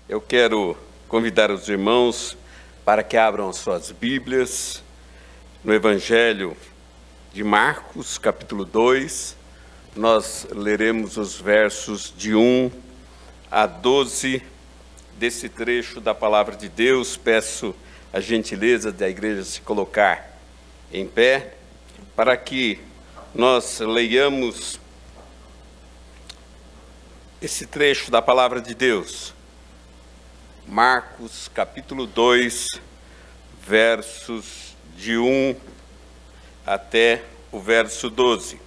Eu quero convidar os irmãos para que abram as suas Bíblias no Evangelho de Marcos, capítulo 2. Nós leremos os versos de 1 a 12 desse trecho da Palavra de Deus. Peço a gentileza da igreja se colocar em pé para que nós leiamos esse trecho da Palavra de Deus. Marcos, capítulo 2, versos de 1 até o verso 12.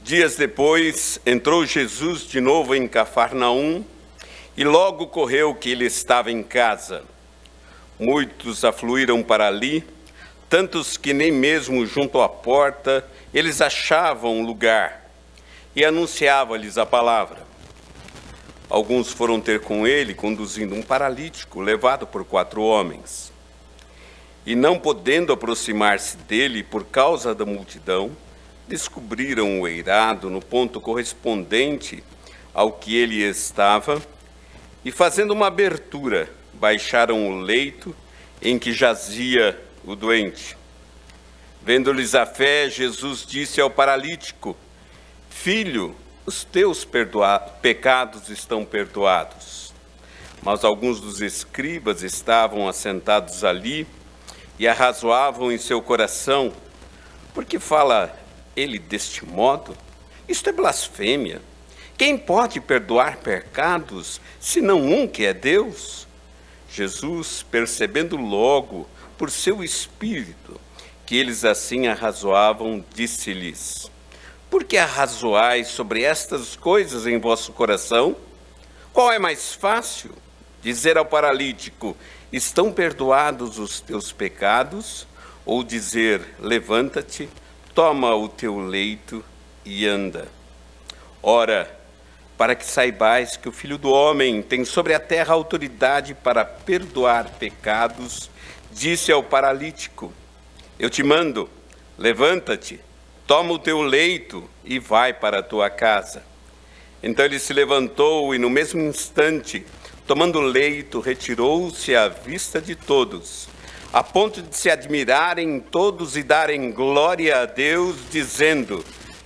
Dias depois, entrou Jesus de novo em Cafarnaum e logo correu que ele estava em casa. Muitos afluíram para ali, tantos que nem mesmo junto à porta eles achavam lugar, e anunciava-lhes a palavra. Alguns foram ter com ele, conduzindo um paralítico, levado por 4 homens. E não podendo aproximar-se dele por causa da multidão, descobriram o eirado no ponto correspondente ao que ele estava, e fazendo uma abertura, baixaram o leito em que jazia o doente. Vendo-lhes a fé, Jesus disse ao paralítico: Filho, os teus pecados estão perdoados. Mas alguns dos escribas estavam assentados ali e arrazoavam em seu coração: por que fala ele deste modo? Isto é blasfêmia. Quem pode perdoar pecados, senão um que é Deus? Jesus, percebendo logo por seu espírito que eles assim arrazoavam, disse-lhes: por que arrazoais sobre estas coisas em vosso coração? Qual é mais fácil? Dizer ao paralítico: estão perdoados os teus pecados? Ou dizer: levanta-te, toma o teu leito e anda? Ora, para que saibais que o Filho do Homem tem sobre a terra autoridade para perdoar pecados, disse ao paralítico: eu te mando, levanta-te, toma o teu leito e vai para a tua casa. Então ele se levantou e no mesmo instante, tomando o leito, retirou-se à vista de todos, a ponto de se admirarem todos e darem glória a Deus, dizendo: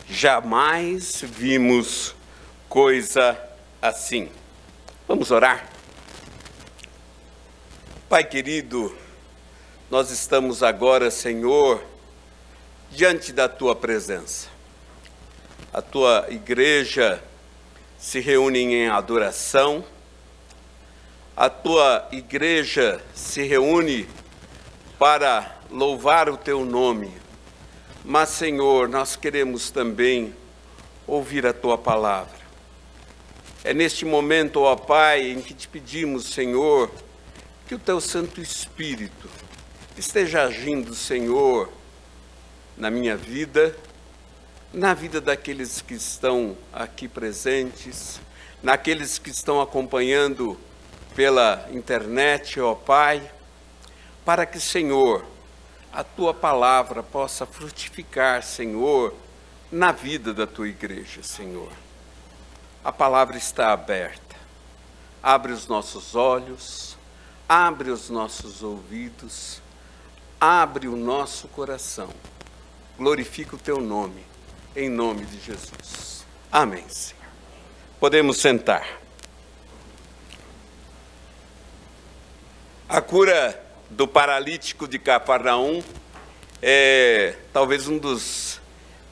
jamais vimos coisa assim. Vamos orar? Pai querido, nós estamos agora, Senhor, diante da Tua presença. A Tua igreja se reúne em adoração, a Tua igreja se reúne para louvar o Teu nome. Mas, Senhor, nós queremos também ouvir a Tua palavra. É neste momento, ó Pai, em que te pedimos, Senhor, que o Teu Santo Espírito esteja agindo, Senhor, na minha vida, na vida daqueles que estão aqui presentes, naqueles que estão acompanhando pela internet, ó Pai, para que, Senhor, a Tua palavra possa frutificar, Senhor, na vida da Tua igreja, Senhor. A palavra está aberta. Abre os nossos olhos, abre os nossos ouvidos, abre o nosso coração. Glorifica o Teu nome, em nome de Jesus. Amém, Senhor. Podemos sentar. A cura do paralítico de Cafarnaum é talvez um dos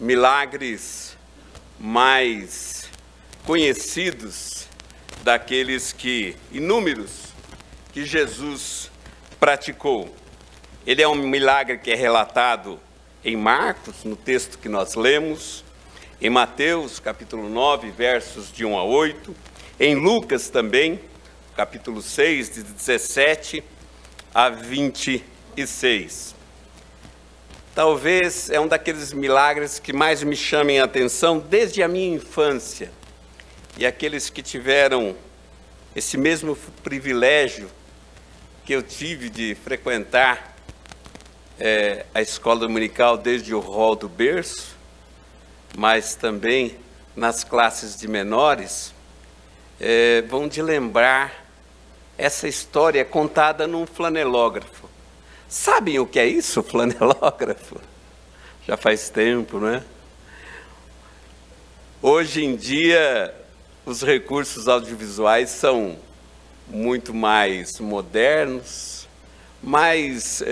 milagres mais conhecidos daqueles inúmeros, que Jesus praticou. Ele é um milagre que é relatado em Marcos, no texto que nós lemos, em Mateus, capítulo 9, versos de 1 a 8, em Lucas também, capítulo 6, de 17 a 26. Talvez é um daqueles milagres que mais me chamem a atenção desde a minha infância. E aqueles que tiveram esse mesmo privilégio que eu tive de frequentar a escola dominical desde o rol do berço, mas também nas classes de menores, vão de lembrar essa história contada num flanelógrafo. Sabem o que é isso, flanelógrafo? Já faz tempo, não é? Hoje em dia, os recursos audiovisuais são muito mais modernos, mas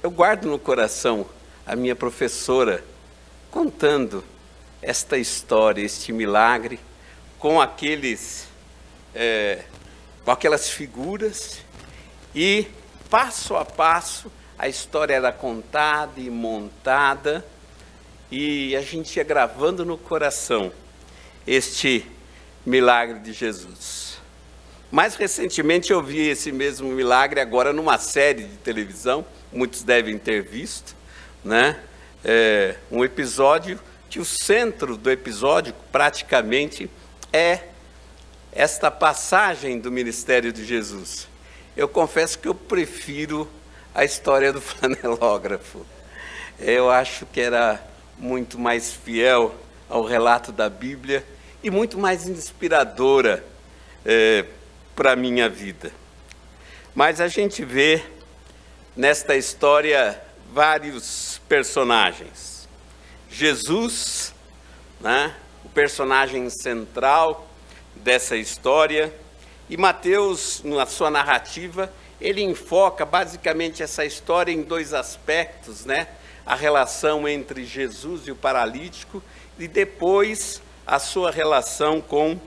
eu guardo no coração a minha professora contando esta história, este milagre, com aquelas figuras, e passo a passo a história era contada e montada, e a gente ia gravando no coração este milagre de Jesus. Mais recentemente eu vi esse mesmo milagre agora numa série de televisão, muitos devem ter visto, né? Um episódio que o centro do episódio praticamente é esta passagem do ministério de Jesus. Eu confesso que eu prefiro a história do flanelógrafo. Eu acho que era muito mais fiel ao relato da Bíblia e muito mais inspiradora para a minha vida. Mas a gente vê nesta história vários personagens. Jesus, né, o personagem central dessa história, e Mateus, na sua narrativa, ele enfoca basicamente essa história em dois aspectos, né? A relação entre Jesus e o paralítico, e depois a sua relação com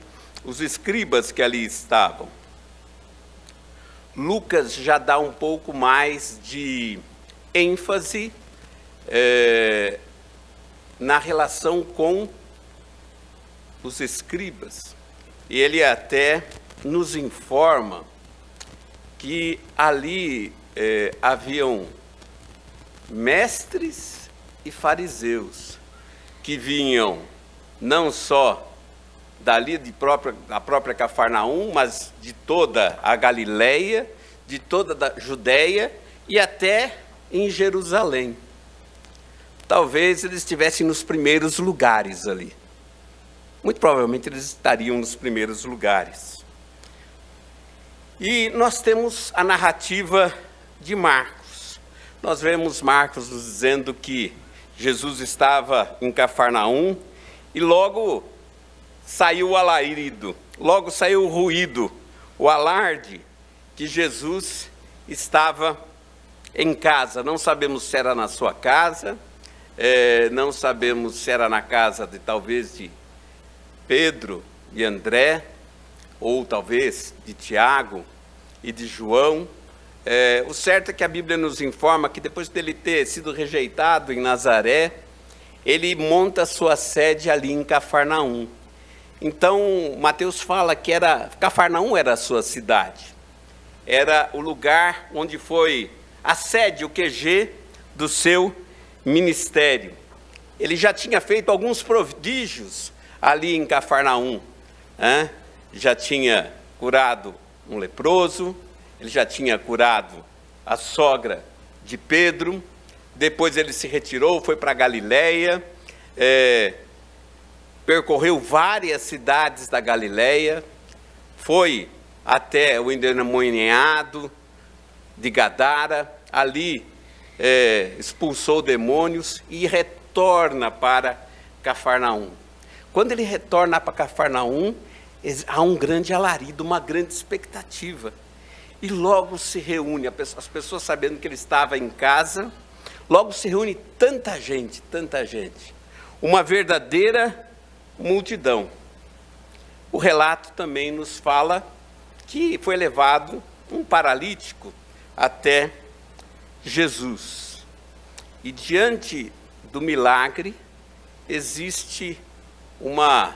os escribas que ali estavam. Lucas já dá um pouco mais de ênfase na relação com os escribas. E ele até nos informa que ali haviam mestres e fariseus que vinham não só dali da própria Cafarnaum, mas de toda a Galileia, de toda a Judéia e até em Jerusalém. Talvez eles estivessem nos primeiros lugares ali. Muito provavelmente eles estariam nos primeiros lugares. E nós temos a narrativa de Marcos. Nós vemos Marcos nos dizendo que Jesus estava em Cafarnaum e logo saiu o alarido, logo saiu o ruído, o alarde que Jesus estava em casa. Não sabemos se era na sua casa, não sabemos se era na casa talvez de Pedro e André, ou talvez de Tiago e de João. O certo é que a Bíblia nos informa que depois dele ter sido rejeitado em Nazaré, ele monta sua sede ali em Cafarnaum. Então, Mateus fala que Cafarnaum era a sua cidade. Era o lugar onde foi a sede, o QG do seu ministério. Ele já tinha feito alguns prodígios ali em Cafarnaum, né? Já tinha curado um leproso, ele já tinha curado a sogra de Pedro, depois ele se retirou, foi para a Galileia, percorreu várias cidades da Galileia, foi até o endemoniado de Gadara, ali expulsou demônios e retorna para Cafarnaum. Quando ele retorna para Cafarnaum, há um grande alarido, uma grande expectativa. E logo se reúne, as pessoas sabendo que ele estava em casa, logo se reúne tanta gente, uma verdadeira multidão. O relato também nos fala que foi levado um paralítico até Jesus. E diante do milagre, existe uma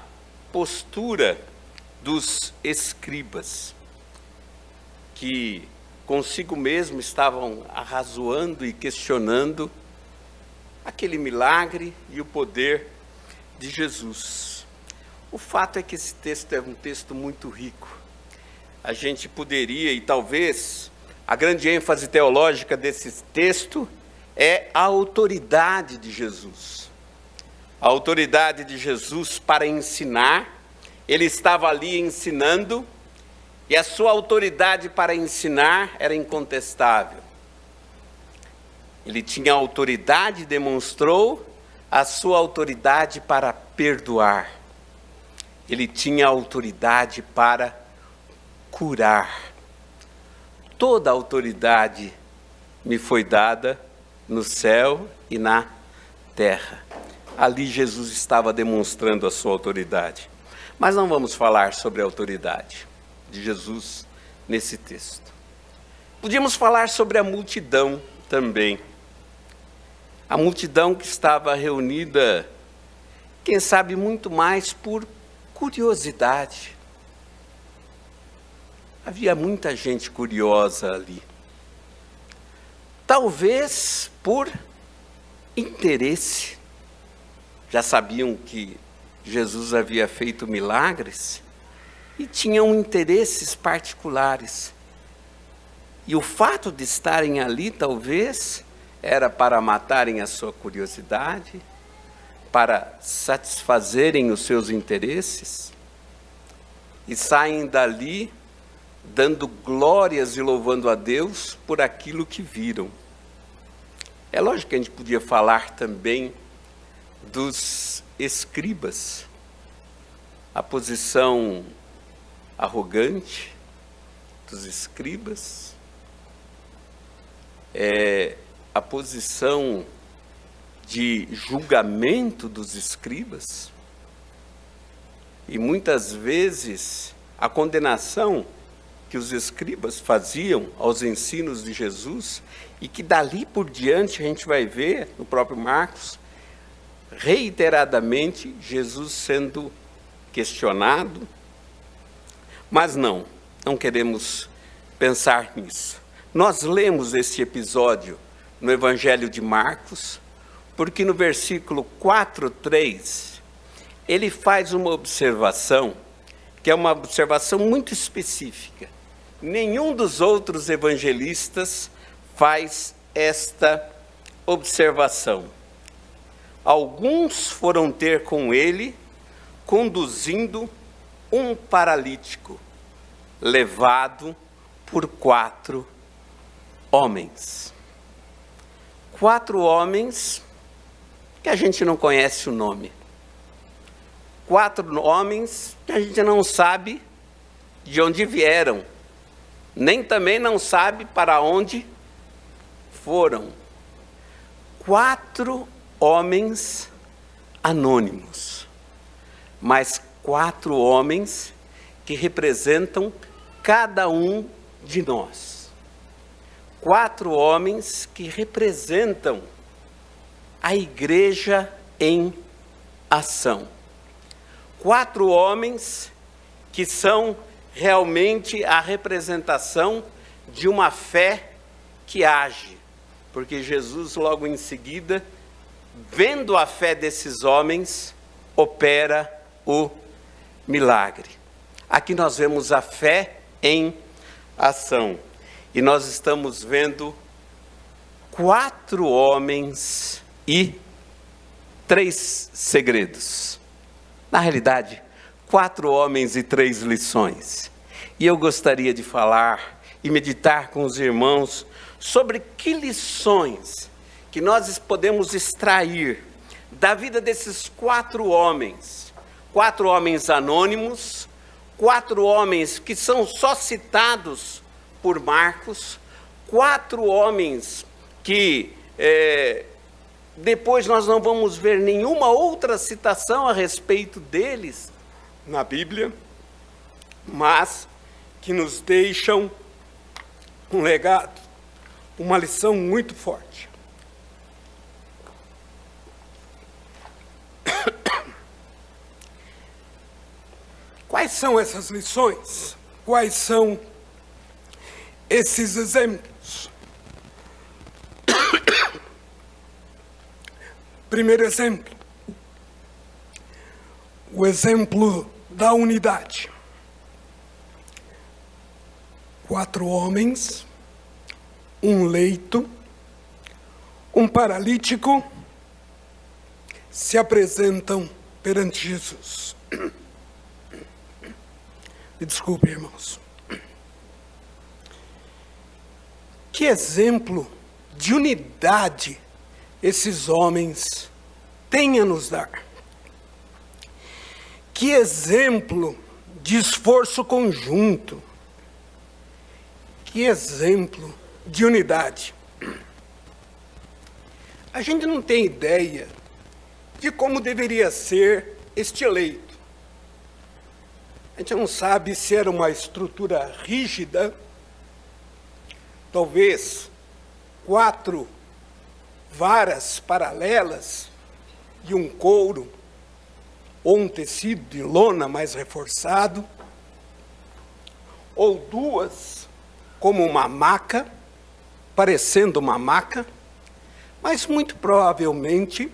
postura dos escribas, que consigo mesmo estavam arrazoando e questionando aquele milagre e o poder de Jesus. O fato é que esse texto é um texto muito rico. A gente poderia, e talvez a grande ênfase teológica desse texto é a autoridade de Jesus. A autoridade de Jesus para ensinar ele estava ali ensinando, e a sua autoridade para ensinar era incontestável. Ele tinha autoridade, demonstrou a sua autoridade para perdoar. Ele tinha autoridade para curar. Toda a autoridade me foi dada no céu e na terra. Ali Jesus estava demonstrando a sua autoridade. Mas não vamos falar sobre a autoridade de Jesus nesse texto. Podíamos falar sobre a multidão também. A multidão que estava reunida, quem sabe muito mais por curiosidade. Havia muita gente curiosa ali. Talvez por interesse. Já sabiam que Jesus havia feito milagres e tinham interesses particulares. E o fato de estarem ali, talvez, era para matarem a sua curiosidade, para satisfazerem os seus interesses, e saem dali dando glórias e louvando a Deus por aquilo que viram. É lógico que a gente podia falar também dos escribas, a posição arrogante dos escribas, a posição de julgamento dos escribas, e muitas vezes a condenação que os escribas faziam aos ensinos de Jesus, e que dali por diante a gente vai ver no próprio Marcos, reiteradamente Jesus sendo questionado. Mas não queremos pensar nisso. Nós lemos esse episódio no Evangelho de Marcos, porque no versículo 4:3, ele faz uma observação, que é uma observação muito específica. Nenhum dos outros evangelistas faz esta observação. Alguns foram ter com ele, conduzindo um paralítico, levado por 4 homens. 4 homens que a gente não conhece o nome. 4 homens que a gente não sabe de onde vieram, nem também não sabe para onde foram. 4 homens anônimos, mas 4 homens que representam cada um de nós. 4 homens que representam a igreja em ação. 4 homens que são realmente a representação de uma fé que age, porque Jesus logo em seguida, vendo a fé desses homens, opera o milagre. Aqui nós vemos a fé em ação. E nós estamos vendo 4 homens e 3 segredos. Na realidade, 4 homens e 3 lições. E eu gostaria de falar e meditar com os irmãos sobre que lições que nós podemos extrair da vida desses 4 homens. 4 homens anônimos, 4 homens que são só citados por Marcos, 4 homens que depois nós não vamos ver nenhuma outra citação a respeito deles na Bíblia, mas que nos deixam um legado, uma lição muito forte. Quais são essas lições? Quais são esses exemplos? Primeiro exemplo, o exemplo da unidade. 4 homens, um leito, um paralítico, se apresentam perante Jesus. Me desculpe, irmãos. Que exemplo de unidade esses homens têm a nos dar. Que exemplo de esforço conjunto. Que exemplo de unidade. A gente não tem ideia de como deveria ser este eleito. A gente não sabe se era uma estrutura rígida, talvez 4 varas paralelas e um couro, ou um tecido de lona mais reforçado, ou 2 como uma maca, parecendo uma maca, mas muito provavelmente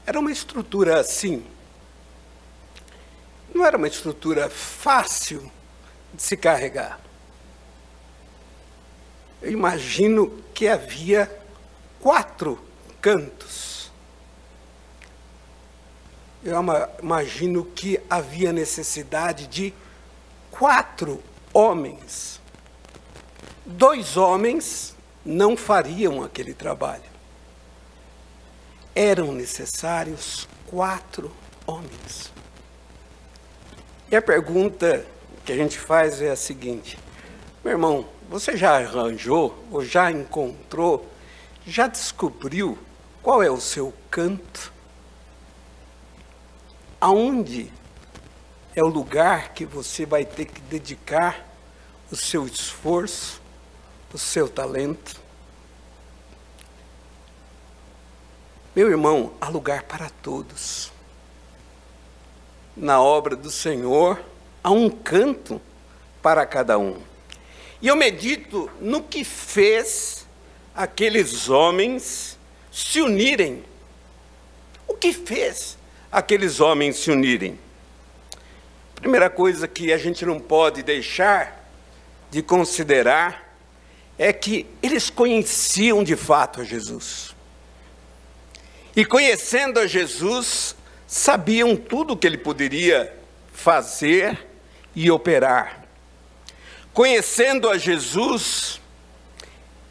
era uma estrutura assim. Não era uma estrutura fácil de se carregar. Eu imagino que havia 4 cantos. Eu imagino que havia necessidade de 4 homens. 2 homens não fariam aquele trabalho. Eram necessários 4 homens. E a pergunta que a gente faz é a seguinte: meu irmão, você já arranjou, ou já encontrou, já descobriu qual é o seu canto? Aonde é o lugar que você vai ter que dedicar o seu esforço, o seu talento? Meu irmão, há lugar para todos. Na obra do Senhor, há um canto para cada um. E eu medito no que fez aqueles homens se unirem. O que fez aqueles homens se unirem? Primeira coisa que a gente não pode deixar de considerar é que eles conheciam de fato a Jesus. E conhecendo a Jesus, sabiam tudo o que ele poderia fazer e operar. Conhecendo a Jesus,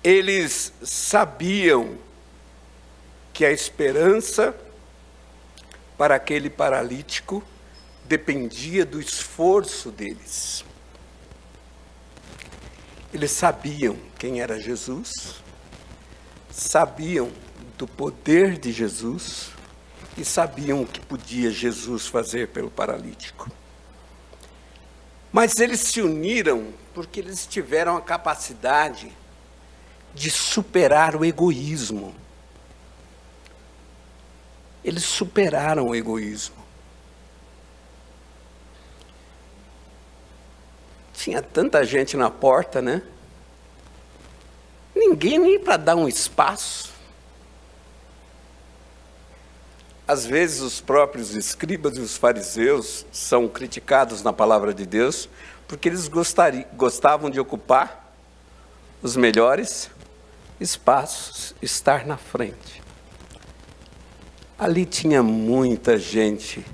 eles sabiam que a esperança para aquele paralítico dependia do esforço deles. Eles sabiam quem era Jesus, sabiam do poder de Jesus e sabiam o que podia Jesus fazer pelo paralítico. Mas eles se uniram porque eles tiveram a capacidade de superar o egoísmo. Eles superaram o egoísmo. Tinha tanta gente na porta, né? Ninguém nem para dar um espaço. Às vezes os próprios escribas e os fariseus são criticados na palavra de Deus porque eles gostavam de ocupar os melhores espaços, estar na frente. Ali tinha muita gente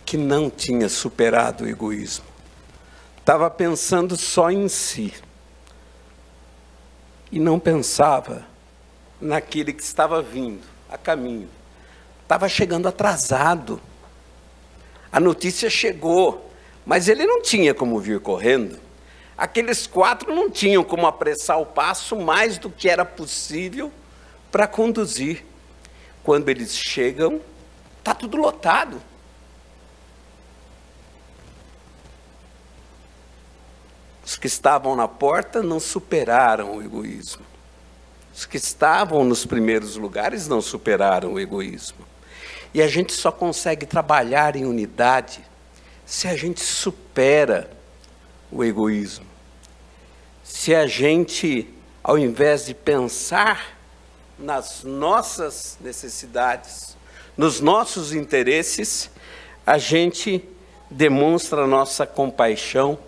que não tinha superado o egoísmo. Estava pensando só em si. E não pensava naquele que estava vindo a caminho. Estava chegando atrasado. A notícia chegou, mas ele não tinha como vir correndo. Aqueles 4 não tinham como apressar o passo mais do que era possível para conduzir. Quando eles chegam, está tudo lotado. Os que estavam na porta não superaram o egoísmo. Os que estavam nos primeiros lugares não superaram o egoísmo. E a gente só consegue trabalhar em unidade se a gente supera o egoísmo. Se a gente, ao invés de pensar nas nossas necessidades, nos nossos interesses, a gente demonstra a nossa compaixão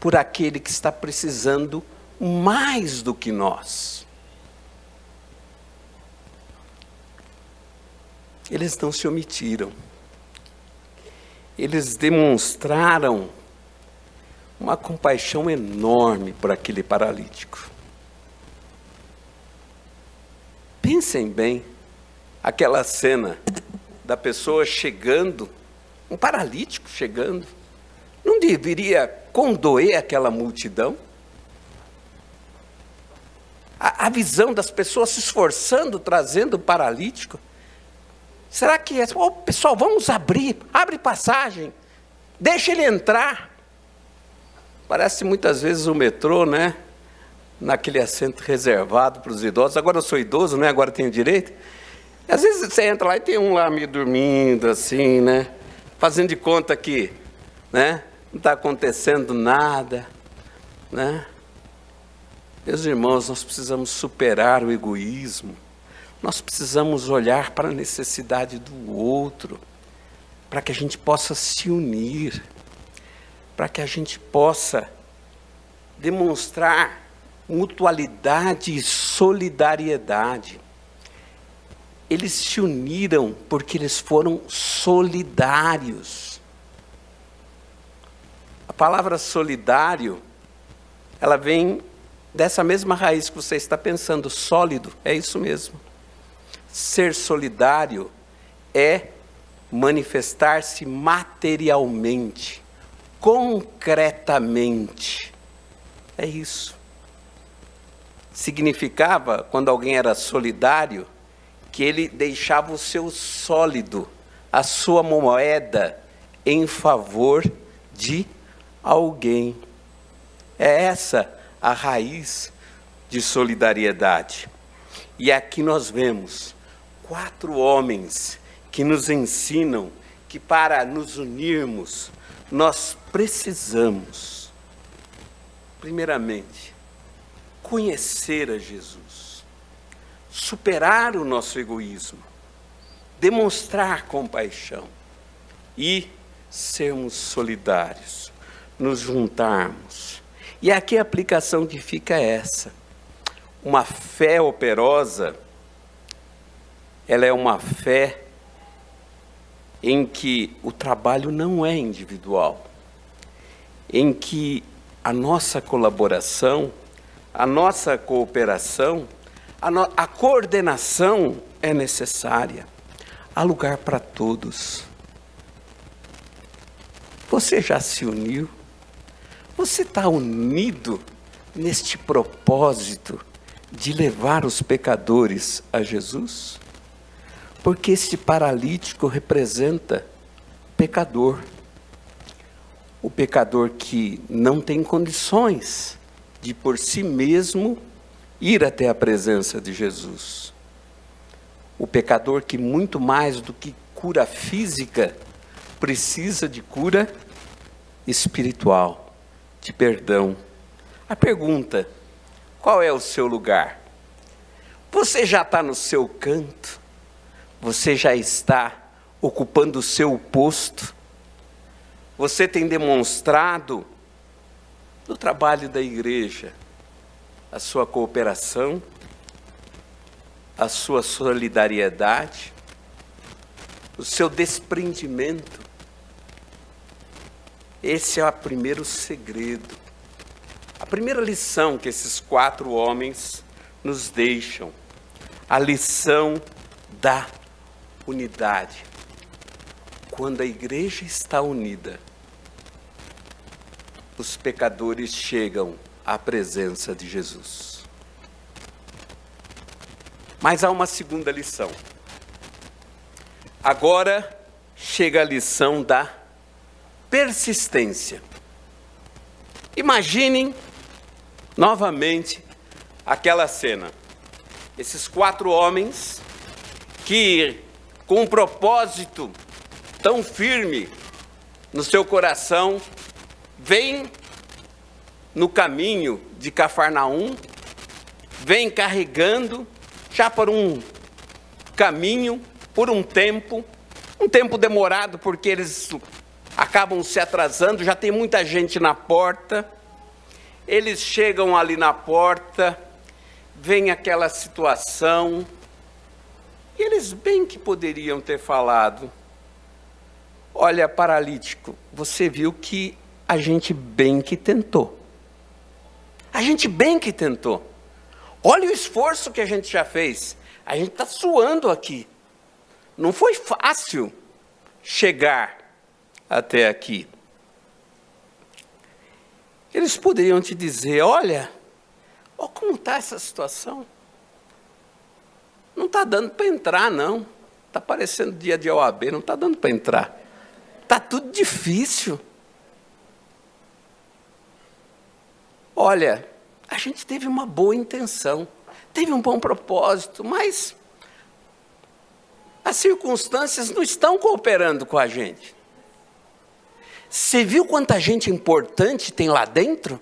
por aquele que está precisando mais do que nós. Eles não se omitiram. Eles demonstraram uma compaixão enorme por aquele paralítico. Pensem bem, aquela cena da pessoa chegando, um paralítico chegando, não deveria condoer aquela multidão? A visão das pessoas se esforçando, trazendo o paralítico. Será que é? Oh, pessoal, vamos abre passagem, deixa ele entrar. Parece muitas vezes o metrô, né? Naquele assento reservado para os idosos. Agora eu sou idoso, né? Agora tenho direito. Às vezes você entra lá e tem um lá meio dormindo, assim, né? Fazendo de conta que, né? Não está acontecendo nada, né? Meus irmãos, nós precisamos superar o egoísmo. Nós precisamos olhar para a necessidade do outro, para que a gente possa se unir, para que a gente possa demonstrar mutualidade e solidariedade. Eles se uniram porque eles foram solidários. A palavra solidário, ela vem dessa mesma raiz que você está pensando, sólido, é isso mesmo. Ser solidário é manifestar-se materialmente, concretamente. É isso. Significava, quando alguém era solidário, que ele deixava o seu sólido, a sua moeda, em favor de alguém. É essa a raiz de solidariedade. E aqui nós vemos 4 homens que nos ensinam que para nos unirmos, nós precisamos, primeiramente, conhecer a Jesus, superar o nosso egoísmo, demonstrar compaixão e sermos solidários, nos juntarmos. E aqui a aplicação que fica é essa. Uma fé operosa, ela é uma fé em que o trabalho não é individual, em que a nossa colaboração, a nossa cooperação, a coordenação é necessária. Há lugar para todos. Você já se uniu? Você está unido neste propósito de levar os pecadores a Jesus? Porque este paralítico representa o pecador que não tem condições de por si mesmo ir até a presença de Jesus. O pecador que muito mais do que cura física, precisa de cura espiritual, de perdão. A pergunta: qual é o seu lugar? Você já está no seu canto? Você já está ocupando o seu posto? Você tem demonstrado no trabalho da igreja a sua cooperação, a sua solidariedade, o seu desprendimento? Esse é o primeiro segredo, a primeira lição que esses 4 homens nos deixam, a lição da unidade. Quando a igreja está unida, os pecadores chegam à presença de Jesus. Mas há uma segunda lição. Agora chega a lição da persistência. Imaginem novamente aquela cena. Esses 4 homens que, com um propósito tão firme no seu coração, vêm no caminho de Cafarnaum, vêm carregando já por um caminho, por um tempo demorado, porque eles acabam se atrasando, já tem muita gente na porta. Eles chegam ali na porta, vem aquela situação, e eles bem que poderiam ter falado: olha, paralítico, você viu que a gente bem que tentou. A gente bem que tentou. Olha o esforço que a gente já fez. A gente está suando aqui. Não foi fácil chegar até aqui. Eles poderiam te dizer, olha como está essa situação. Não está dando para entrar, não. Está parecendo dia de OAB, não está dando para entrar. Está tudo difícil. Olha, a gente teve uma boa intenção, teve um bom propósito, mas as circunstâncias não estão cooperando com a gente. Você viu quanta gente importante tem lá dentro?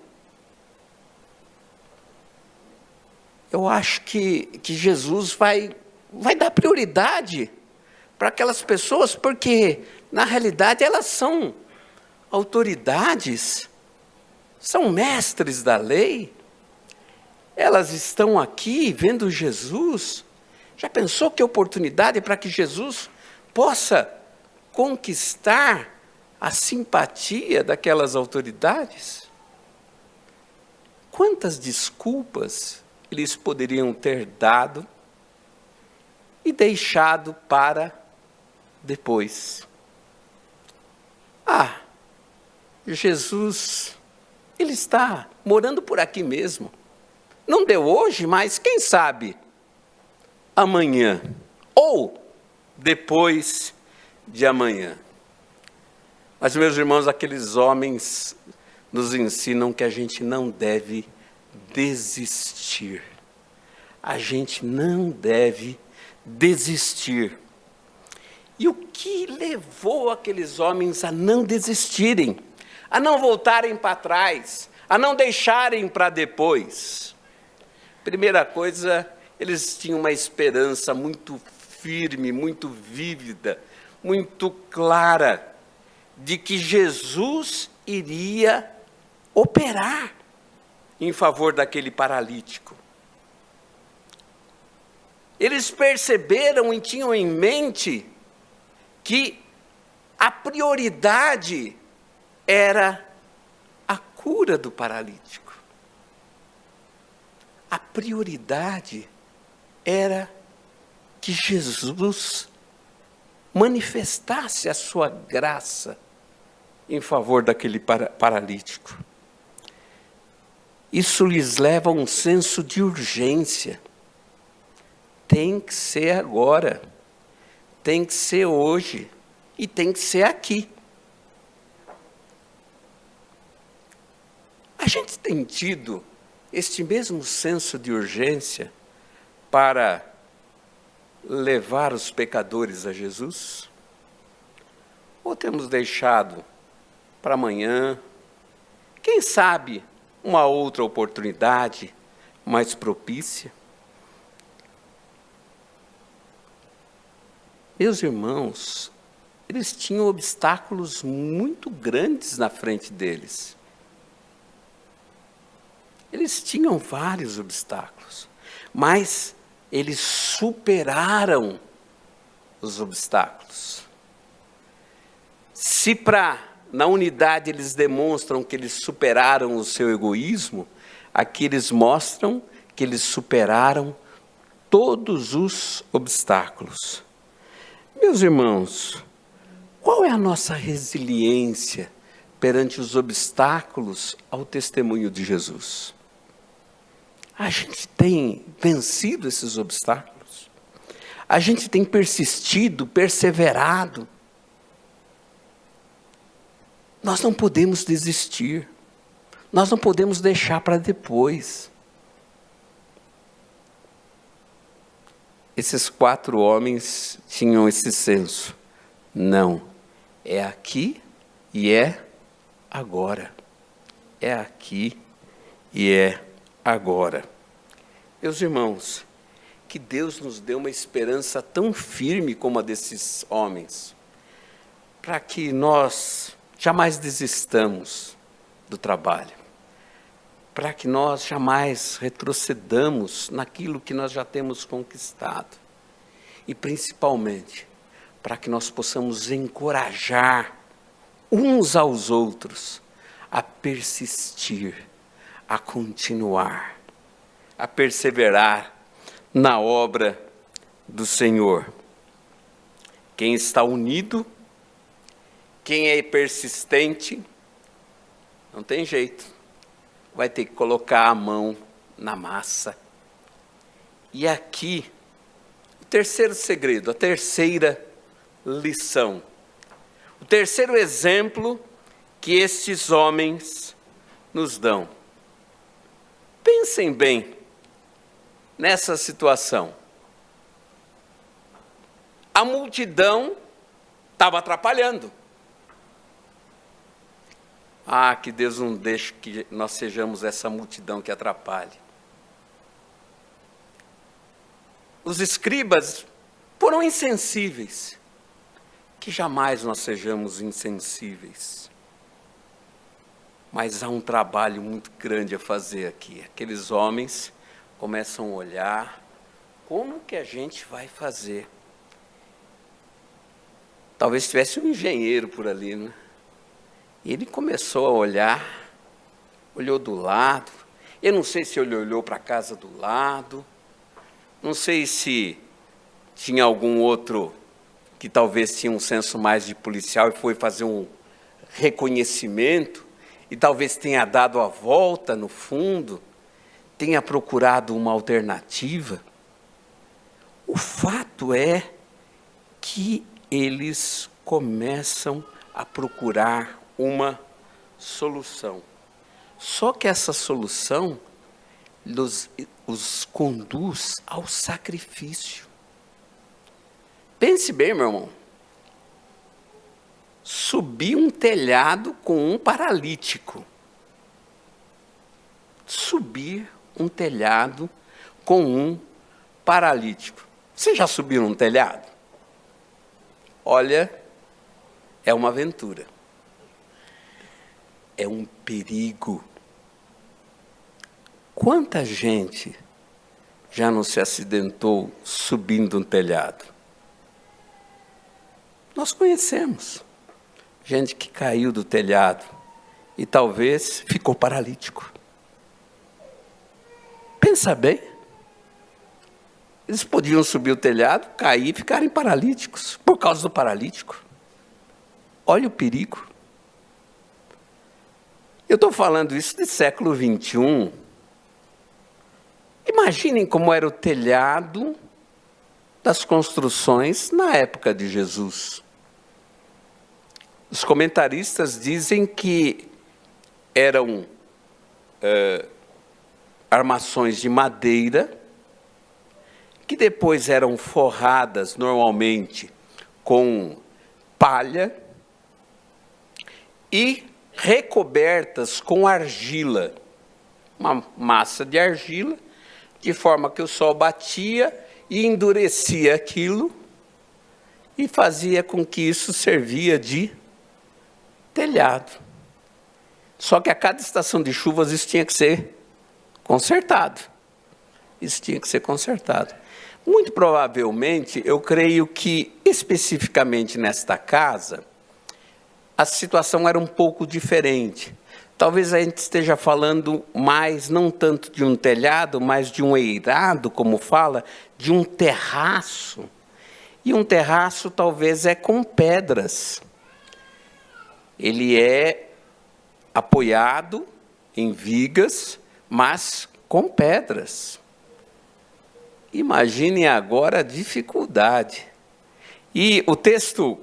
Eu acho que Jesus vai dar prioridade para aquelas pessoas, porque, na realidade, elas são autoridades, são mestres da lei, elas estão aqui vendo Jesus. Já pensou que oportunidade para que Jesus possa conquistar a simpatia daquelas autoridades? Quantas desculpas eles poderiam ter dado e deixado para depois? Jesus, ele está morando por aqui mesmo. Não deu hoje, mas quem sabe amanhã ou depois de amanhã. Mas, meus irmãos, aqueles homens nos ensinam que a gente não deve desistir. A gente não deve desistir. E o que levou aqueles homens a não desistirem, a não voltarem para trás, a não deixarem para depois? Primeira coisa, eles tinham uma esperança muito firme, muito vívida, muito clara, de que Jesus iria operar em favor daquele paralítico. Eles perceberam e tinham em mente que a prioridade era a cura do paralítico. A prioridade era que Jesus manifestasse a sua graça em favor daquele paralítico. Isso lhes leva a um senso de urgência. Tem que ser agora, tem que ser hoje e tem que ser aqui. A gente tem tido este mesmo senso de urgência para levar os pecadores a Jesus? Ou temos deixado para amanhã, quem sabe, uma outra oportunidade mais propícia? Meus irmãos, eles tinham obstáculos muito grandes na frente deles. Eles tinham vários obstáculos, mas eles superaram os obstáculos. Se na unidade eles demonstram que eles superaram o seu egoísmo, aqui eles mostram que eles superaram todos os obstáculos. Meus irmãos, qual é a nossa resiliência perante os obstáculos ao testemunho de Jesus? A gente tem vencido esses obstáculos? A gente tem persistido, perseverado? Nós não podemos desistir. Nós não podemos deixar para depois. Esses 4 homens tinham esse senso. Não, é aqui e é agora. É aqui e é agora. Meus irmãos, que Deus nos dê uma esperança tão firme como a desses homens, para que nós jamais desistamos do trabalho, para que nós jamais retrocedamos naquilo que nós já temos conquistado, e principalmente para que nós possamos encorajar uns aos outros a persistir, a continuar, a perseverar na obra do Senhor. Quem está unido, quem é persistente, não tem jeito, vai ter que colocar a mão na massa. E aqui, o terceiro segredo, a terceira lição, o terceiro exemplo que estes homens nos dão. Pensem bem nessa situação. A multidão estava atrapalhando. Ah, que Deus não deixe que nós sejamos essa multidão que atrapalhe. Os escribas foram insensíveis. Que jamais nós sejamos insensíveis. Mas há um trabalho muito grande a fazer aqui. Aqueles homens começam a olhar como que a gente vai fazer. Talvez tivesse um engenheiro por ali, né? E ele começou a olhar, olhou do lado. Eu não sei se ele olhou para a casa do lado, não sei se tinha algum outro que talvez tinha um senso mais de policial e foi fazer um reconhecimento, e talvez tenha dado a volta no fundo, tenha procurado uma alternativa. O fato é que eles começam a procurar uma solução. Só que essa solução os conduz ao sacrifício. Pense bem, meu irmão. Subir um telhado com um paralítico. Subir um telhado com um paralítico. Você já subiu um telhado? Olha, é uma aventura. É um perigo. Quanta gente já não se acidentou subindo um telhado? Nós conhecemos gente que caiu do telhado e talvez ficou paralítico. Pensa bem. Eles podiam subir o telhado, cair e ficarem paralíticos por causa do paralítico. Olha o perigo. Eu estou falando isso de século 21. Imaginem como era o telhado das construções na época de Jesus. Os comentaristas dizem que eram armações de madeira, que depois eram forradas normalmente com palha e recobertas com argila, uma massa de argila, de forma que o sol batia e endurecia aquilo e fazia com que isso servia de telhado. Só que a cada estação de chuvas isso tinha que ser consertado. Isso tinha que ser consertado. Muito provavelmente, eu creio que, especificamente nesta casa, a situação era um pouco diferente. Talvez a gente esteja falando mais, não tanto de um telhado, mas de um eirado, como fala, de um terraço. E um terraço talvez é com pedras. Ele é apoiado em vigas, mas com pedras. Imagine agora a dificuldade. E o texto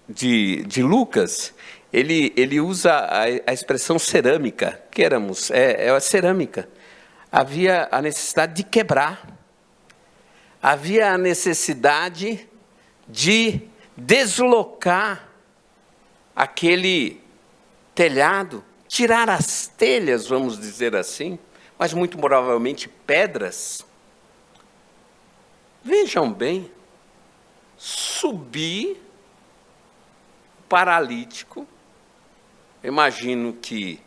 de Lucas, ele usa a expressão cerâmica, é a cerâmica. Havia a necessidade de quebrar. Havia a necessidade de deslocar aquele telhado, tirar as telhas, vamos dizer assim, mas muito provavelmente pedras. Vejam bem, subir paralítico, imagino que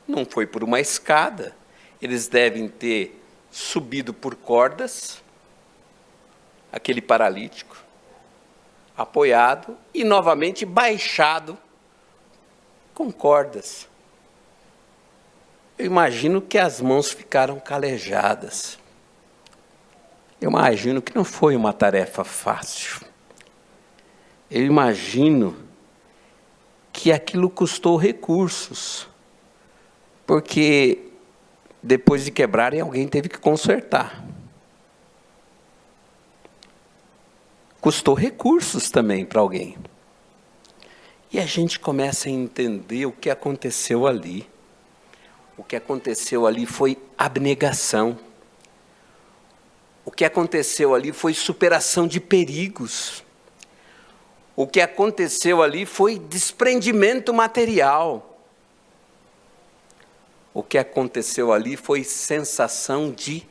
não foi por uma escada, eles devem ter subido por cordas, aquele paralítico, apoiado e novamente baixado com cordas. Eu imagino que as mãos ficaram calejadas. Eu imagino que não foi uma tarefa fácil. Eu imagino que aquilo custou recursos, porque depois de quebrarem, alguém teve que consertar. Custou recursos também para alguém. E a gente começa a entender o que aconteceu ali. O que aconteceu ali foi abnegação. O que aconteceu ali foi superação de perigos. O que aconteceu ali foi desprendimento material. O que aconteceu ali foi sensação de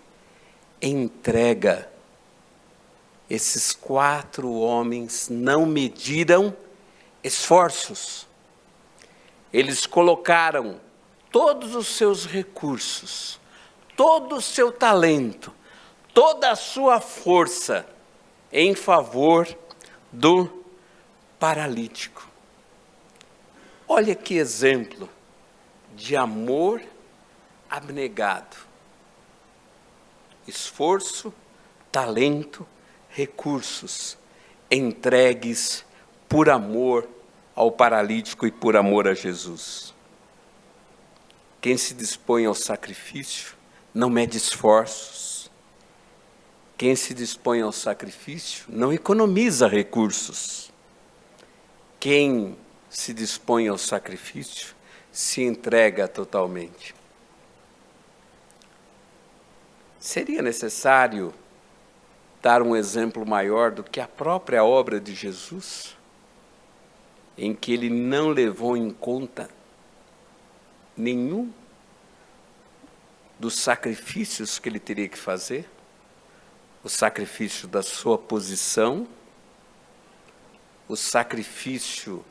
entrega. Esses 4 homens não mediram esforços. Eles colocaram todos os seus recursos, todo o seu talento, toda a sua força em favor do paralítico. Olha que exemplo de amor abnegado. Esforço, talento, recursos entregues por amor ao paralítico e por amor a Jesus. Quem se dispõe ao sacrifício não mede esforços. Quem se dispõe ao sacrifício não economiza recursos. Quem se dispõe ao sacrifício se entrega totalmente. Seria necessário dar um exemplo maior do que a própria obra de Jesus, em que ele não levou em conta nenhum dos sacrifícios que ele teria que fazer, o sacrifício da sua posição, o sacrifício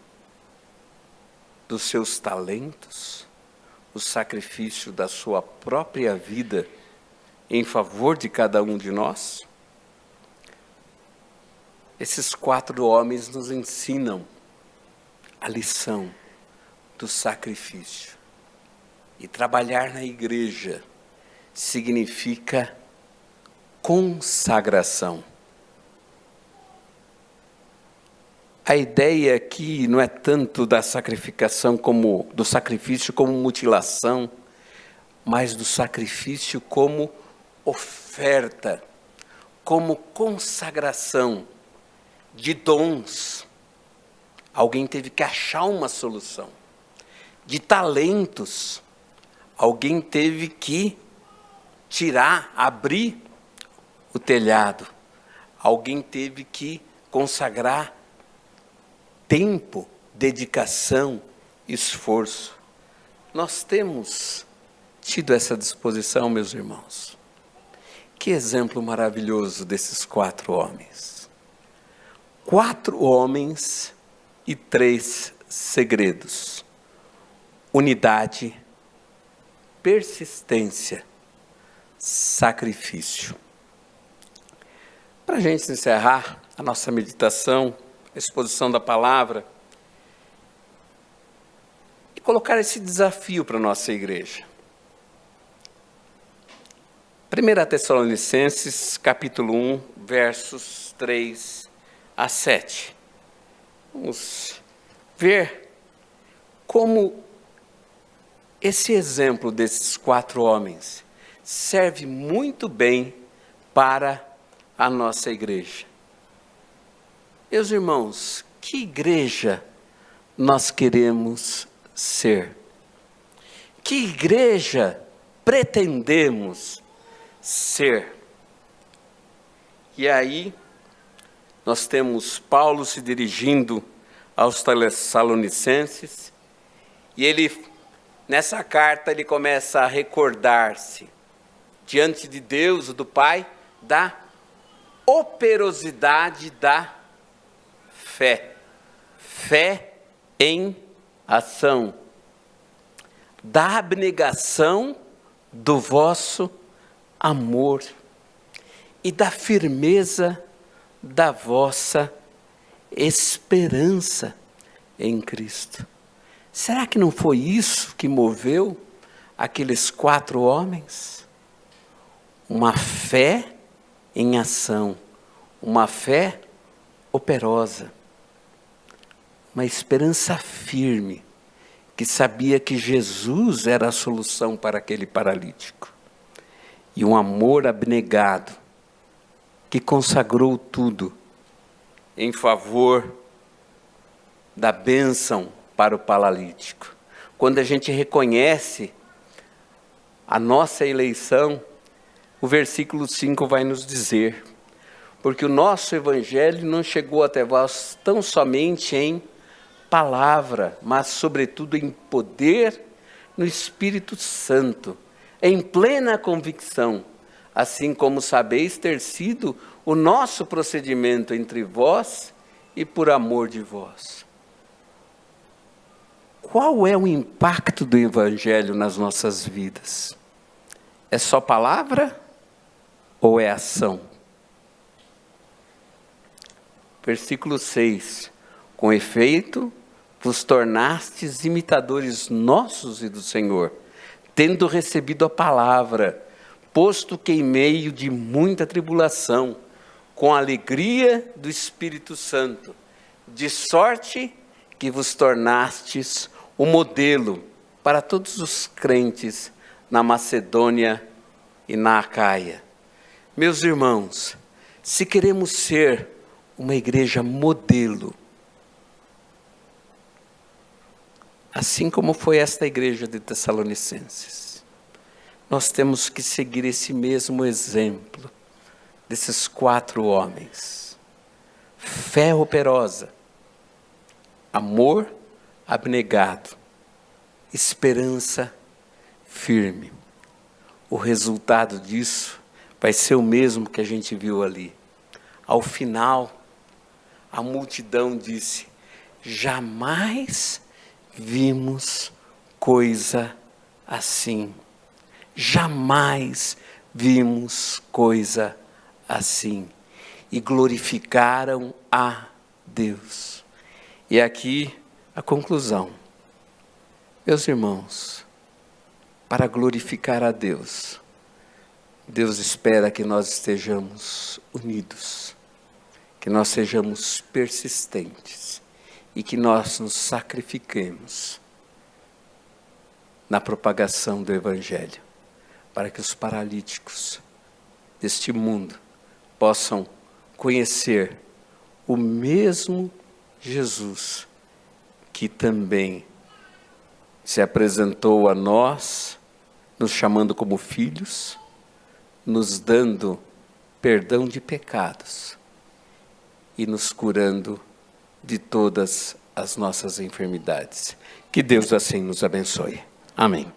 dos seus talentos, o sacrifício da sua própria vida em favor de cada um de nós. Esses 4 homens nos ensinam a lição do sacrifício. E trabalhar na igreja significa consagração. A ideia aqui não é tanto da sacrificação como do sacrifício como mutilação, mas do sacrifício como oferta, como consagração de dons. Alguém teve que achar uma solução. De talentos, alguém teve que tirar, abrir o telhado. Alguém teve que consagrar tempo, dedicação, esforço. Nós temos tido essa disposição, meus irmãos. Que exemplo maravilhoso desses 4 homens. 4 homens e 3 segredos. Unidade, persistência, sacrifício. Para a gente encerrar a nossa meditação, a exposição da palavra, e colocar esse desafio para a nossa igreja. 1 Tessalonicenses, capítulo 1, versos 3 a 7. Vamos ver como esse exemplo desses 4 homens serve muito bem para a nossa igreja. Meus irmãos, que igreja nós queremos ser? Que igreja pretendemos ser? E aí, nós temos Paulo se dirigindo aos Tessalonicenses, e ele, nessa carta, ele começa a recordar-se, diante de Deus, do Pai, da operosidade da fé. Fé em ação. Da abnegação do vosso amor e da firmeza da vossa esperança em Cristo. Será que não foi isso que moveu aqueles 4 homens? Uma fé em ação, uma fé operosa, uma esperança firme, que sabia que Jesus era a solução para aquele paralítico, e um amor abnegado, que consagrou tudo em favor da bênção para o paralítico. Quando a gente reconhece a nossa eleição, o versículo 5 vai nos dizer: porque o nosso evangelho não chegou até vós tão somente em palavra, mas sobretudo em poder no Espírito Santo, em plena convicção, assim como sabeis ter sido o nosso procedimento entre vós e por amor de vós. Qual é o impacto do evangelho nas nossas vidas? É só palavra ou é ação? Versículo 6. Com efeito, vos tornastes imitadores nossos e do Senhor, tendo recebido a palavra, posto que em meio de muita tribulação, com a alegria do Espírito Santo, de sorte que vos tornastes o modelo para todos os crentes na Macedônia e na Acaia. Meus irmãos, se queremos ser uma igreja modelo, assim como foi esta igreja de Tessalonicenses, nós temos que seguir esse mesmo exemplo desses 4 homens. Fé operosa, amor abnegado, esperança firme. O resultado disso vai ser o mesmo que a gente viu ali. Ao final, a multidão disse: jamais vimos coisa assim. Jamais vimos coisa assim. E glorificaram a Deus. E aqui a conclusão. Meus irmãos, para glorificar a Deus, Deus espera que nós estejamos unidos, que nós sejamos persistentes e que nós nos sacrifiquemos na propagação do Evangelho, para que os paralíticos deste mundo possam conhecer o mesmo Jesus que também se apresentou a nós, nos chamando como filhos, nos dando perdão de pecados e nos curando de todas as nossas enfermidades. Que Deus assim nos abençoe. Amém.